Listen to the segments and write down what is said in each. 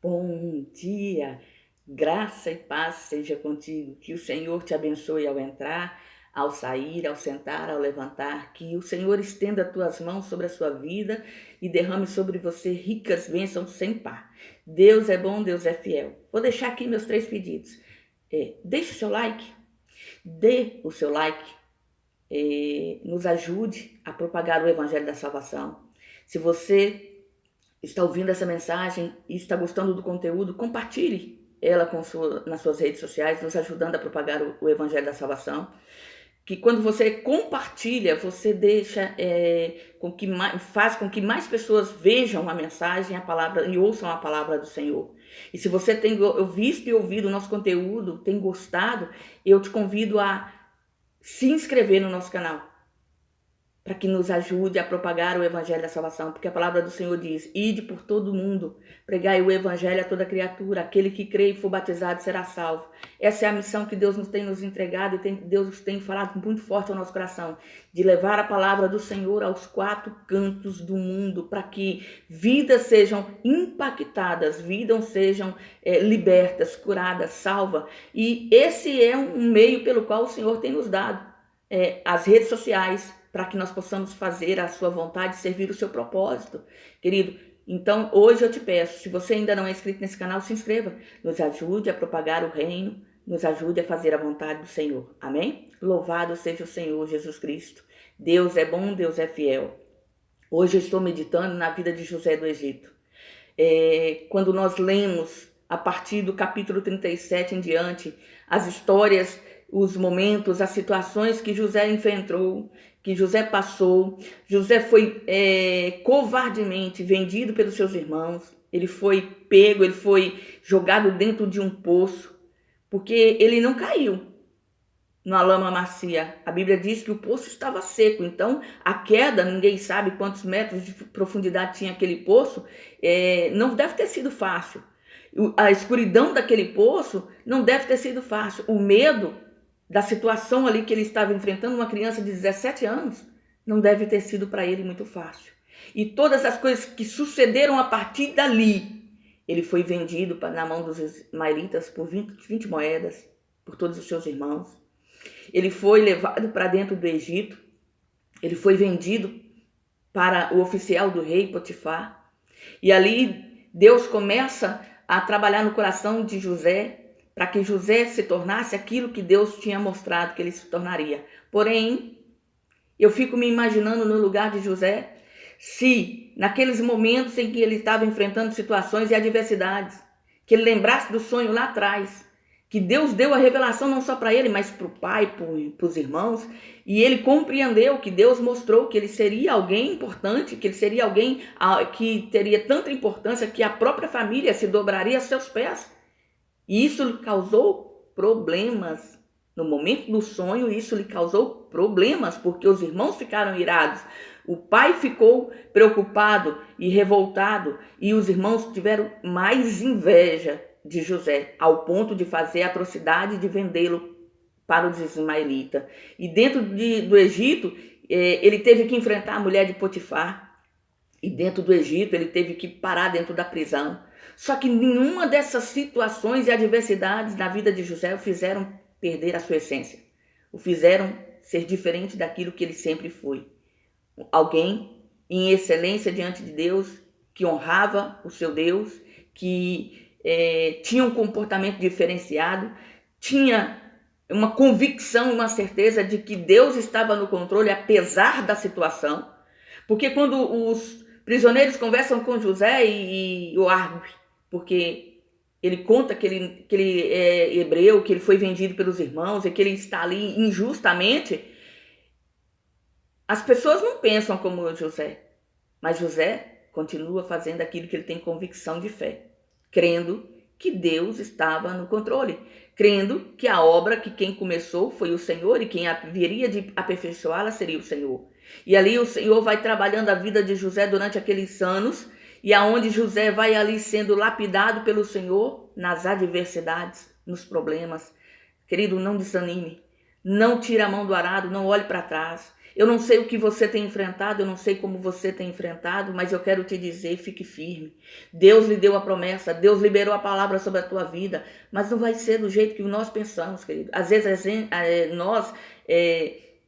Bom dia, graça e paz seja contigo. Que o Senhor te abençoe ao entrar, ao sair, ao sentar, ao levantar. Que o Senhor estenda as tuas mãos sobre a sua vida e derrame sobre você ricas bênçãos sem par. Deus é bom, Deus é fiel. Vou deixar aqui meus 3 pedidos. Deixe o seu like, dê o seu like, nos ajude a propagar o Evangelho da Salvação. Se você está ouvindo essa mensagem e está gostando do conteúdo, compartilhe ela nas suas redes sociais, nos ajudando a propagar o Evangelho da Salvação. Que quando você compartilha, você deixa faz com que mais pessoas vejam a mensagem, a palavra e ouçam a palavra do Senhor. E se você tem visto e ouvido o nosso conteúdo, tem gostado, eu te convido a se inscrever no nosso canal, para que nos ajude a propagar o Evangelho da Salvação, porque a palavra do Senhor diz: ide por todo o mundo, pregai o Evangelho a toda criatura, aquele que crê e for batizado será salvo. Essa é a missão que Deus nos tem nos entregado e Deus tem falado muito forte ao nosso coração, de levar a palavra do Senhor aos 4 cantos do mundo, para que vidas sejam impactadas, vidas sejam libertas, curadas, salvas. E esse é um meio pelo qual o Senhor tem nos dado, as redes sociais, para que nós possamos fazer a sua vontade, servir o seu propósito, querido. Então, hoje eu te peço, se você ainda não é inscrito nesse canal, se inscreva, nos ajude a propagar o reino, nos ajude a fazer a vontade do Senhor, amém? Louvado seja o Senhor Jesus Cristo. Deus é bom, Deus é fiel. Hoje eu estou meditando na vida de José do Egito. Quando nós lemos a partir do capítulo 37 em diante, as histórias, os momentos, as situações que José enfrentou, que José passou. José foi covardemente vendido pelos seus irmãos. Ele foi pego, ele foi jogado dentro de um poço, porque ele não caiu na lama macia. A Bíblia diz que o poço estava seco, então a queda, ninguém sabe quantos metros de profundidade tinha aquele poço, não deve ter sido fácil. A escuridão daquele poço não deve ter sido fácil. O medo da situação ali que ele estava enfrentando, uma criança de 17 anos, não deve ter sido para ele muito fácil. E todas as coisas que sucederam a partir dali, ele foi vendido na mão dos ismaelitas por 20 moedas, por todos os seus irmãos. Ele foi levado para dentro do Egito, ele foi vendido para o oficial do rei Potifar. E ali Deus começa a trabalhar no coração de José, para que José se tornasse aquilo que Deus tinha mostrado que ele se tornaria. Porém, eu fico me imaginando no lugar de José, se naqueles momentos em que ele estava enfrentando situações e adversidades, que ele lembrasse do sonho lá atrás, que Deus deu a revelação não só para ele, mas para o pai, para os irmãos, e ele compreendeu que Deus mostrou que ele seria alguém importante, que ele seria alguém que teria tanta importância que a própria família se dobraria a seus pés. E isso lhe causou problemas. No momento do sonho, isso lhe causou problemas, porque os irmãos ficaram irados. O pai ficou preocupado e revoltado, e os irmãos tiveram mais inveja de José, ao ponto de fazer a atrocidade de vendê-lo para os ismaelitas. E dentro do Egito, ele teve que enfrentar a mulher de Potifar. E dentro do Egito, ele teve que parar dentro da prisão. Só que nenhuma dessas situações e adversidades na vida de José o fizeram perder a sua essência. O fizeram ser diferente daquilo que ele sempre foi. Alguém em excelência diante de Deus, que honrava o seu Deus, que tinha um comportamento diferenciado, tinha uma convicção, uma certeza de que Deus estava no controle apesar da situação. Porque quando os prisioneiros conversam com José e o árbitro, porque ele conta que ele é hebreu, que ele foi vendido pelos irmãos e que ele está ali injustamente, as pessoas não pensam como José, mas José continua fazendo aquilo que ele tem convicção de fé, crendo que Deus estava no controle, crendo que a obra que quem começou foi o Senhor e quem haveria de aperfeiçoá-la seria o Senhor. E ali o Senhor vai trabalhando a vida de José durante aqueles anos, e aonde José vai ali sendo lapidado pelo Senhor nas adversidades, nos problemas. Querido, não desanime, não tire a mão do arado, não olhe para trás. Eu não sei o que você tem enfrentado, eu não sei como você tem enfrentado, mas eu quero te dizer, fique firme. Deus lhe deu a promessa, Deus liberou a palavra sobre a tua vida, mas não vai ser do jeito que nós pensamos, querido. Às vezes nós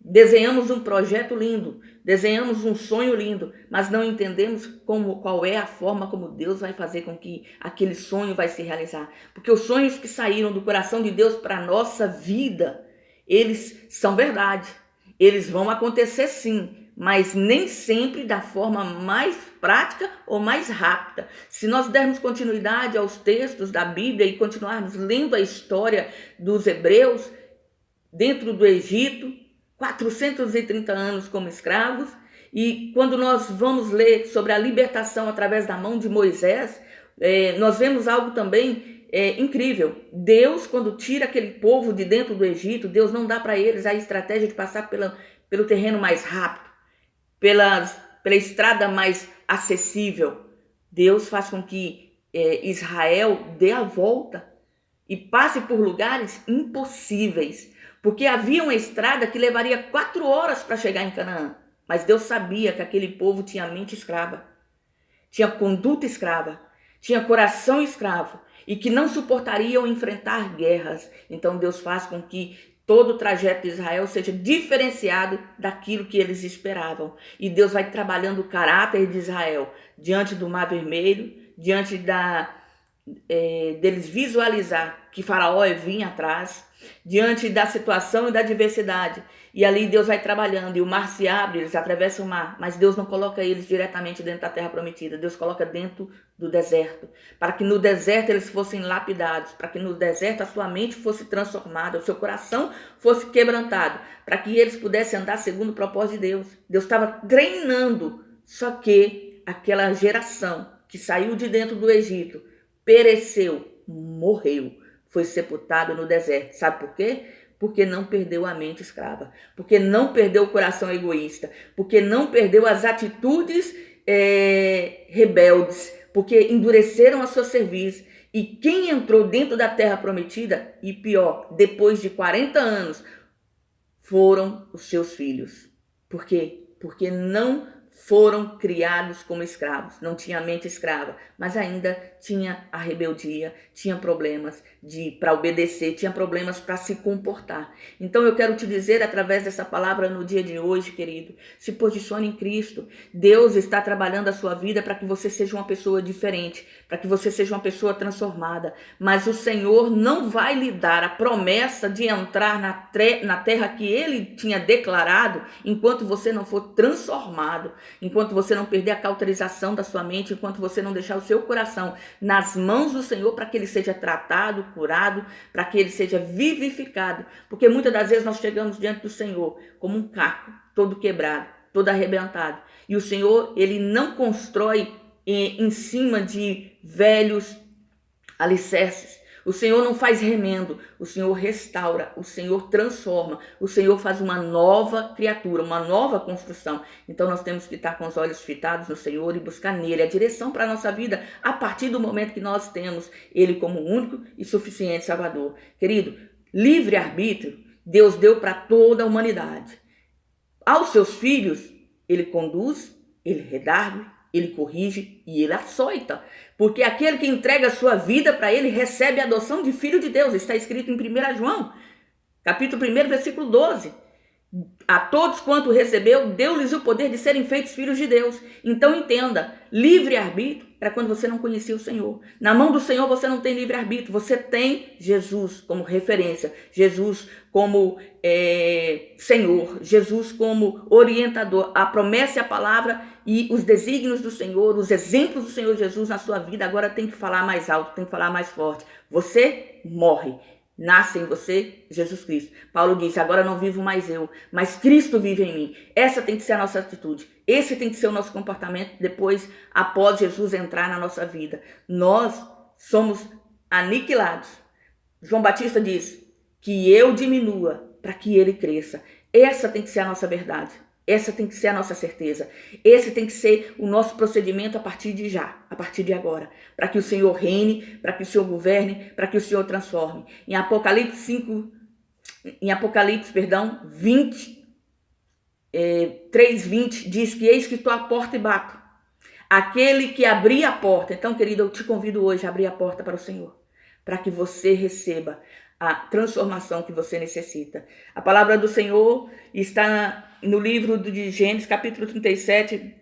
desenhamos um projeto lindo, desenhamos um sonho lindo, mas não entendemos qual é a forma como Deus vai fazer com que aquele sonho vai se realizar. Porque os sonhos que saíram do coração de Deus para a nossa vida, eles são verdade. Eles vão acontecer sim, mas nem sempre da forma mais prática ou mais rápida. Se nós dermos continuidade aos textos da Bíblia e continuarmos lendo a história dos hebreus dentro do Egito, 430 anos como escravos, e quando nós vamos ler sobre a libertação através da mão de Moisés, nós vemos algo também incrível. Deus, quando tira aquele povo de dentro do Egito, Deus não dá para eles a estratégia de passar pelo terreno mais rápido, pela estrada mais acessível. Deus faz com que Israel dê a volta e passe por lugares impossíveis, porque havia uma estrada que levaria 4 horas para chegar em Canaã, mas Deus sabia que aquele povo tinha mente escrava, tinha conduta escrava, tinha coração escravo, e que não suportariam enfrentar guerras. Então Deus faz com que todo o trajeto de Israel seja diferenciado daquilo que eles esperavam. E Deus vai trabalhando o caráter de Israel diante do Mar Vermelho, diante deles visualizar que Faraó vinha atrás, diante da situação e da adversidade. E ali Deus vai trabalhando, e o mar se abre, eles atravessam o mar, mas Deus não coloca eles diretamente dentro da terra prometida. Deus coloca dentro do deserto, para que no deserto eles fossem lapidados, para que no deserto a sua mente fosse transformada, o seu coração fosse quebrantado, para que eles pudessem andar segundo o propósito de Deus. Deus estava treinando, só que aquela geração que saiu de dentro do Egito pereceu, morreu, foi sepultado no deserto. Sabe por quê? Porque não perdeu a mente escrava, porque não perdeu o coração egoísta, porque não perdeu as atitudes rebeldes, porque endureceram a sua cerviz. E quem entrou dentro da terra prometida, e pior, depois de 40 anos, foram os seus filhos. Por quê? Porque não foram criados como escravos, não tinha mente escrava, mas ainda tinha a rebeldia, tinha problemas para obedecer, tinha problemas para se comportar. Então eu quero te dizer através dessa palavra no dia de hoje, querido, se posicione em Cristo. Deus está trabalhando a sua vida para que você seja uma pessoa diferente, para que você seja uma pessoa transformada, mas o Senhor não vai lhe dar a promessa de entrar na terra que Ele tinha declarado enquanto você não for transformado, enquanto você não perder a cauterização da sua mente, enquanto você não deixar o seu coração nas mãos do Senhor para que ele seja tratado, curado, para que ele seja vivificado. Porque muitas das vezes nós chegamos diante do Senhor como um caco, todo quebrado, todo arrebentado. E o Senhor, ele não constrói em cima de velhos alicerces. O Senhor não faz remendo, o Senhor restaura, o Senhor transforma, o Senhor faz uma nova criatura, uma nova construção. Então nós temos que estar com os olhos fitados no Senhor e buscar nele a direção para a nossa vida a partir do momento que nós temos ele como único e suficiente Salvador. Querido, livre-arbítrio Deus deu para toda a humanidade. Aos seus filhos, ele conduz, ele redargue, ele corrige e ele açoita. Porque aquele que entrega a sua vida para ele recebe a adoção de filho de Deus. Está escrito em 1 João, capítulo 1, versículo 12. A todos quanto recebeu, deu-lhes o poder de serem feitos filhos de Deus. Então entenda, livre-arbítrio era quando você não conhecia o Senhor. Na mão do Senhor você não tem livre-arbítrio, você tem Jesus como referência, Jesus como Senhor, Jesus como orientador. A promessa e a palavra e os desígnios do Senhor, os exemplos do Senhor Jesus na sua vida, agora tem que falar mais alto, tem que falar mais forte. Você morre. Nasce em você Jesus Cristo. Paulo disse, agora não vivo mais eu, mas Cristo vive em mim. Essa tem que ser a nossa atitude. Esse tem que ser o nosso comportamento depois, após Jesus entrar na nossa vida. Nós somos aniquilados. João Batista diz que eu diminua para que ele cresça. Essa tem que ser a nossa verdade. Essa tem que ser a nossa certeza. Esse tem que ser o noso procedimento a partir de já, a partir de agora. Para que o Senhor reine, para que o Senhor governe, para que o Senhor transforme. Em Apocalipse 20, 3:20 diz que eis que estou à porta e bato. Aquele que abrir a porta. Então, querido, eu te convido hoje a abrir a porta para o Senhor, para que você receba a transformação que você necessita. A palavra do Senhor está no livro de Gênesis, capítulo 37,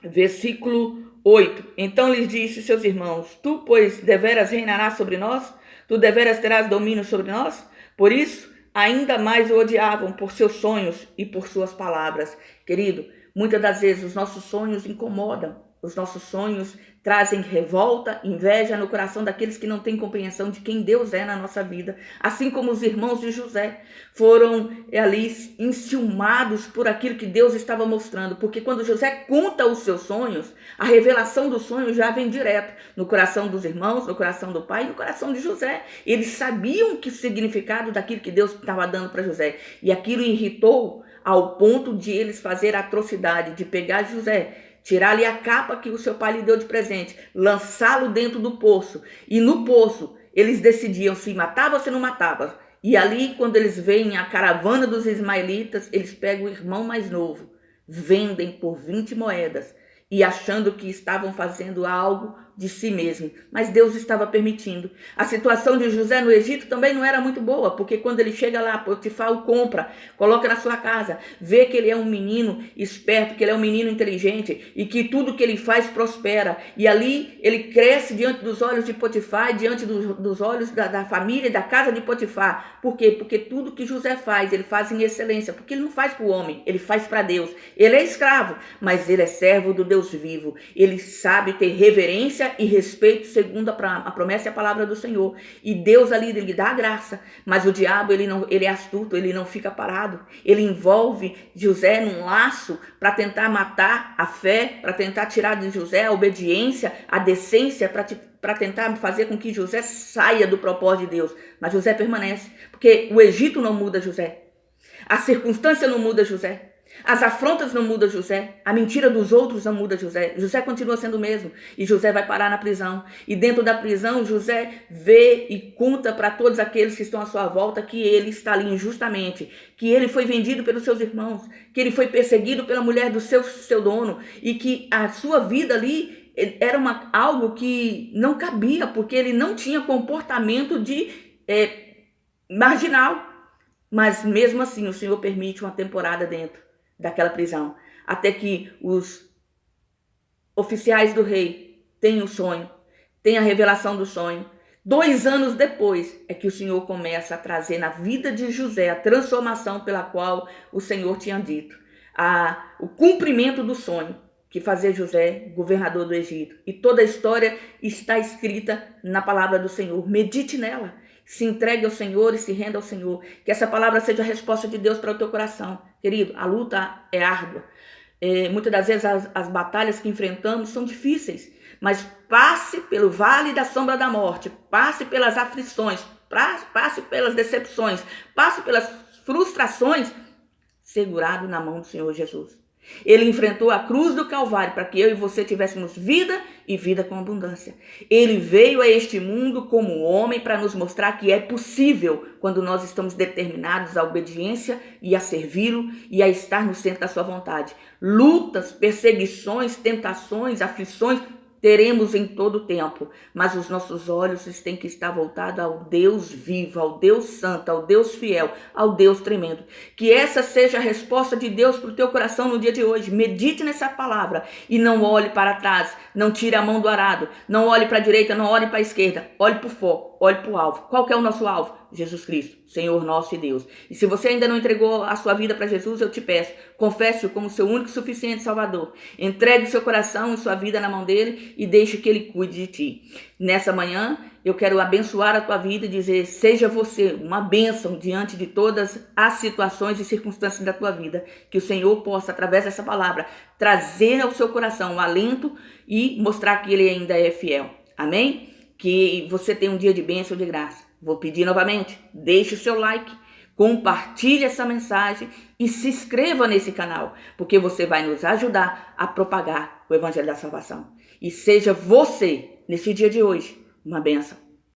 versículo 8. Então lhes disse seus irmãos: tu, pois, deveras reinarás sobre nós? Tu deveras terás domínio sobre nós? Por isso, ainda mais o odiavam por seus sonhos e por suas palavras. Querido, muitas das vezes os nossos sonhos incomodam. Os nossos sonhos trazem revolta, inveja no coração daqueles que não têm compreensão de quem Deus é na nossa vida. Assim como os irmãos de José foram ali enciumados por aquilo que Deus estava mostrando. Porque quando José conta os seus sonhos, a revelação do sonho já vem direto no coração dos irmãos, no coração do pai e no coração de José. Eles sabiam que o significado daquilo que Deus estava dando para José. E aquilo irritou ao ponto de eles fazer a atrocidade de pegar José, tirar-lhe a capa que o seu pai lhe deu de presente, lançá-lo dentro do poço. E no poço, eles decidiam se matava ou se não matava. E ali, quando eles veem a caravana dos ismaelitas, eles pegam o irmão mais novo, vendem por 20 moedas, e achando que estavam fazendo algo de si mesmo. Mas Deus estava permitindo. A situação de José no Egito também não era muito boa, porque quando ele chega lá, Potifar o compra, coloca na sua casa, vê que ele é um menino esperto, que ele é um menino inteligente e que tudo que ele faz prospera. E ali ele cresce diante dos olhos de Potifar, diante dos olhos da família e da casa de Potifar. Por quê? Porque tudo que José faz, ele faz em excelência, porque ele não faz para o homem, ele faz para Deus. Ele é escravo, mas ele é servo do Deus vivo. Ele sabe ter reverência e respeito segundo a promessa e a palavra do Senhor. E Deus ali ele dá a graça, mas o diabo ele é astuto, ele não fica parado. Ele envolve José num laço para tentar matar a fé, para tentar tirar de José a obediência, a decência, para tentar fazer com que José saia do propósito de Deus. Mas José permanece, porque o Egito não muda José, a circunstância não muda José, as afrontas não mudam José, a mentira dos outros não muda José. José continua sendo o mesmo e José vai parar na prisão. E dentro da prisão, José vê e conta para todos aqueles que estão à sua volta que ele está ali injustamente, que ele foi vendido pelos seus irmãos, que ele foi perseguido pela mulher do seu dono e que a sua vida ali era algo que não cabia, porque ele não tinha comportamento de marginal. Mas mesmo assim, o Senhor permite uma temporada dentro daquela prisão, até que os oficiais do rei tenham o sonho, tenham a revelação do sonho. 2 anos depois é que o Senhor começa a trazer na vida de José a transformação pela qual o Senhor tinha dito, o cumprimento do sonho que fazia José governador do Egito. E toda a história está escrita na palavra do Senhor. Medite nela. Se entregue ao Senhor e se renda ao Senhor. Que essa palavra seja a resposta de Deus para o teu coração. Querido, a luta é árdua. Muitas das vezes as batalhas que enfrentamos são difíceis. Mas passe pelo vale da sombra da morte. Passe pelas aflições. Passe pelas decepções. Passe pelas frustrações. Segurado na mão do Senhor Jesus. Ele enfrentou a cruz do Calvário para que eu e você tivéssemos vida e vida com abundância. Ele veio a este mundo como homem para nos mostrar que é possível quando nós estamos determinados à obediência e a servi-lo e a estar no centro da sua vontade. Lutas, perseguições, tentações, aflições, teremos em todo o tempo, mas os nossos olhos têm que estar voltados ao Deus vivo, ao Deus santo, ao Deus fiel, ao Deus tremendo. Que essa seja a resposta de Deus para o teu coração no dia de hoje. Medite nessa palavra e não olhe para trás, não tire a mão do arado, não olhe para a direita, não olhe para a esquerda, olhe para o foco, olhe para o alvo. Qual que é o nosso alvo? Jesus Cristo, Senhor nosso e Deus. E se você ainda não entregou a sua vida para Jesus, eu te peço, confesse-o como seu único e suficiente Salvador. Entregue o seu coração e sua vida na mão dele e deixe que ele cuide de ti. Nessa manhã, eu quero abençoar a tua vida e dizer, seja você uma bênção diante de todas as situações e circunstâncias da tua vida. Que o Senhor possa, através dessa palavra, trazer ao seu coração um alento e mostrar que ele ainda é fiel. Amém? Que você tenha um dia de bênção e de graça. Vou pedir novamente, deixe o seu like, compartilhe essa mensagem e se inscreva nesse canal, porque você vai nos ajudar a propagar o Evangelho da Salvação. E seja você, nesse dia de hoje, uma bênção.